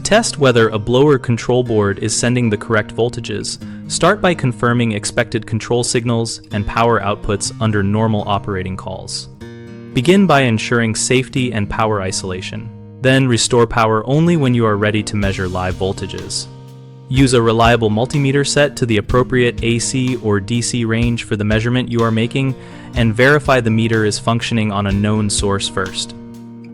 test whether a blower control board is sending the correct voltages, start by confirming expected control signals and power outputs under normal operating calls. Begin by ensuring safety and power isolation. Then restore power only when you are ready to measure live voltages. Use a reliable multimeter set to the appropriate AC or DC range for the measurement you are making, and verify the meter is functioning on a known source first.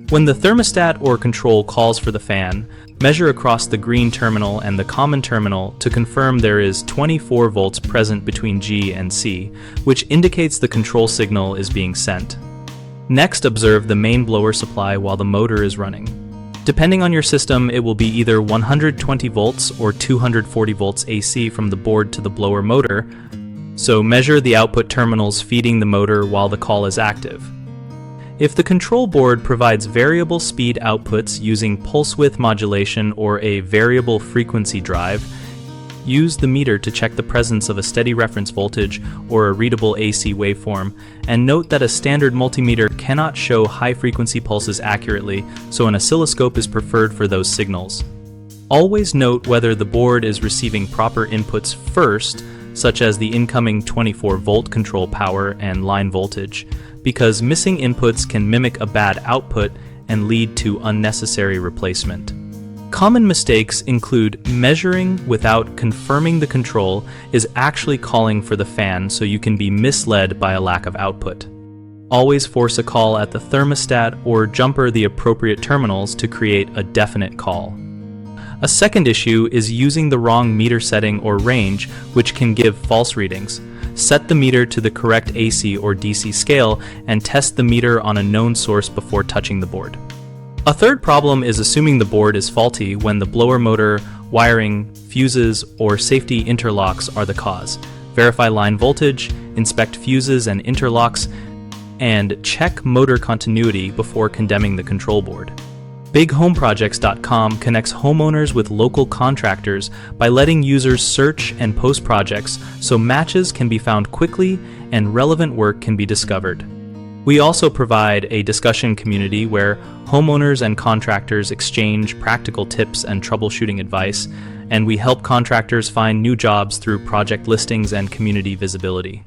When the thermostat or control calls for the fan, measure across the green terminal and the common terminal to confirm there is 24 volts present between G and C, which indicates the control signal is being sent. Next, observe the main blower supply while the motor is running. Depending on your system, it will be either 120 volts or 240 volts AC from the board to the blower motor, so measure the output terminals feeding the motor while the call is active. If the control board provides variable speed outputs using pulse width modulation or a variable frequency drive, use the meter to check the presence of a steady reference voltage or a readable AC waveform, and note that a standard multimeter cannot show high-frequency pulses accurately, so an oscilloscope is preferred for those signals. Always note whether the board is receiving proper inputs first, such as the incoming 24-volt control power and line voltage, because missing inputs can mimic a bad output and lead to unnecessary replacement. Common mistakes include measuring without confirming the control is actually calling for the fan, so you can be misled by a lack of output. Always force a call at the thermostat or jumper the appropriate terminals to create a definite call. A second issue is using the wrong meter setting or range, which can give false readings. Set the meter to the correct AC or DC scale and test the meter on a known source before touching the board. A third problem is assuming the board is faulty when the blower motor, wiring, fuses, or safety interlocks are the cause. Verify line voltage, inspect fuses and interlocks, and check motor continuity before condemning the control board. BigHomeProjects.com connects homeowners with local contractors by letting users search and post projects so matches can be found quickly and relevant work can be discovered. We also provide a discussion community where homeowners and contractors exchange practical tips and troubleshooting advice, and we help contractors find new jobs through project listings and community visibility.